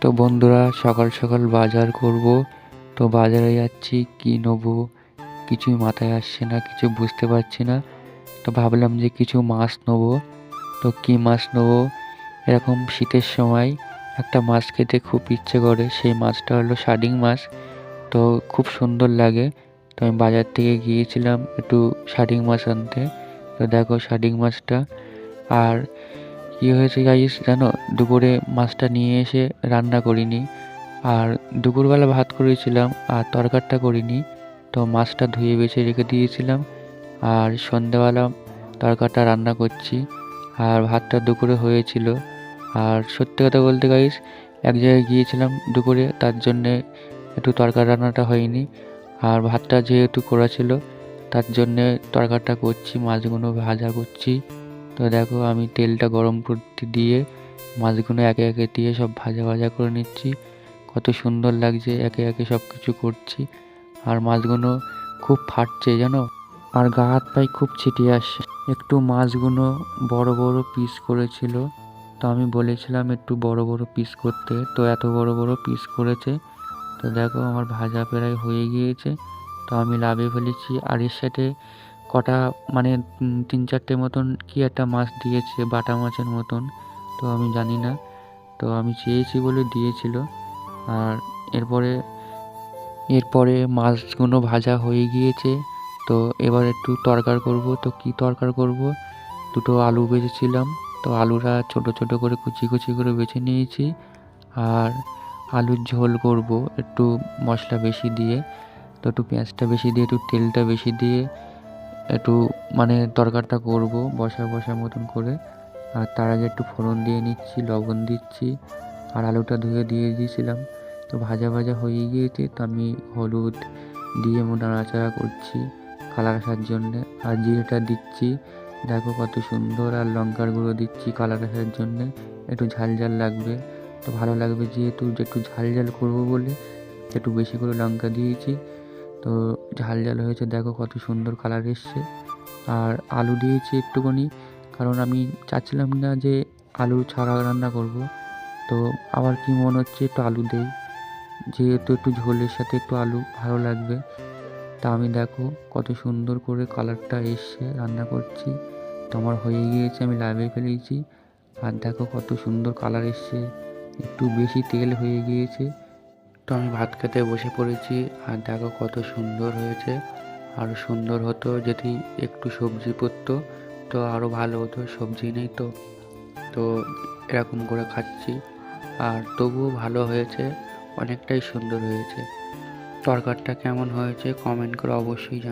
তো বন্ধুরা, সকাল সকাল বাজার করব। তো বাজারে যাচ্ছি, কি নেবো কিছুই মাথায় আসছে না, কিছু বুঝতে পারছি না। তো ভাবলাম যে কিছু মাছ নেবো। তো কি মাছ নেবো, এরকম শীতের সময় একটা মাছ খেতে খুব ইচ্ছে করে, সেই মাছটা হলো শাডিং মাছ। তো খুব সুন্দর লাগে। তো আমি বাজার থেকে গিয়েছিলাম একটু শাডিং মাছ আনতে। তো দেখো শাডিং মাছটা। আর কি হয়েছে গাইস জানো, দুপুরে মাছটা নিয়ে এসে রান্না করিনি। আর দুপুরবেলা ভাত করেছিলাম আর তরকারিটা করিনি। তো মাছটা ধুয়ে বেছে রেখে দিয়েছিলাম। আর সন্ধ্যাবেলা তরকারিটা রান্না করছি। আর ভাতটা দুপুরে হয়েছিল। আর সত্যি কথা বলতে গাইস, এক জায়গায় গিয়েছিলাম দুপুরে, তার জন্যে একটু তরকারি রান্নাটা হয়নি। আর ভাতটা যেহেতু করা ছিল, তার জন্যে তরকারিটা করছি, মাছগুলো ভাজা করছি। তো দেখো আমি তেলটা গরম করতে দিয়ে মাছগুলো একে একে দিয়ে সব ভাজা ভাজা করে নিচ্ছি। কত সুন্দর লাগছে, একে একে সব কিছু করছি। আর মাছগুলো খুব ফাটছে জানো, আর গা হাত পায়ে খুব ছিটিয়ে আসছে। একটু মাছগুলো বড় বড় পিস করেছিল, তো আমি বলেছিলাম একটু বড় বড় পিস করতে, তো এত বড় বড় পিস করেছে। তো দেখো আমার ভাজা প্রায় হয়ে গিয়েছে। তো আমি লাভিয়ে ফেলেছি। আর এর সাথে কটা মানে 3-4টে মতন কি একটা মাছ দিয়েছে, বাটা মাছের মতন। তো আমি জানি না, তো আমি চেয়েছি বলে দিয়েছিল। আর এরপরে এরপরে মাছগুলো ভাজা হয়ে গিয়েছে। তো এবার একটু তরকারি করব। তো কি তরকারি করব, দুটো আলু বেছেছিলাম। তো আলুটা ছোট ছোট করে কুচি কুচি করে বেছে নিয়েছি। আর আলুর ঝোল করব একটু মশলা বেশি দিয়ে। তো একটু পেঁয়াজটা বেশি দিয়ে, একটু তেলটা বেশি দিয়ে একটু মানে তরকারিটা করব বসা বসা মতন করে। আর তার আগে একটু ফোড়ন দিয়ে নিচ্ছি, লবণ দিচ্ছি। আর আলুটা ধুয়ে দিয়ে দিয়েছিলাম। তো ভাজা ভাজা হয়ে গিয়েছে, তো আমি হলুদ দিয়ে নাড়াচাড়া করছি কালার আসার জন্যে। আর জিরেটা দিচ্ছি, দেখো কত সুন্দর। আর লঙ্কার গুঁড়ো দিচ্ছি কালার আসার জন্যে, একটু ঝাল ঝাল লাগবে। তো ভালো লাগবে যেহেতু, একটু ঝাল ঝাল করবো বলে একটু বেশি করে লঙ্কা দিয়েছি। তো ঝাল ঝাল হয়েছে, দেখো কত সুন্দর কালার এসছে। আর আলু দিয়েছি একটুখানি, কারণ আমি চাচ্ছিলাম না যে আলু ছাড়া রান্না করব। তো আবার কি মনে হচ্ছে একটু আলু দেই, যেহেতু একটু ঝোলের সাথে একটু আলু ভালো লাগবে। তা আমি দেখো কত সুন্দর করে কালারটা এসছে, রান্না করছি। তো আমার হয়ে গিয়েছে, আমি লাভিয়ে ফেলেছি। আর দেখো কত সুন্দর কালার এসছে, একটু বেশি তেল হয়ে গিয়েছে। তো আমি ভাত খেতে বসে পড়েছি। আর দেখো কত সুন্দর হয়েছে। আরও সুন্দর হতো যদি একটু সবজি পড়তো, তো আরও ভালো হতো। সবজি নেই তো, তো এরকম করে খাচ্ছি। আর তবুও ভালো হয়েছে, অনেকটাই সুন্দর হয়েছে। তরকারিটা কেমন হয়েছে কমেন্ট করে অবশ্যই জানাবেন।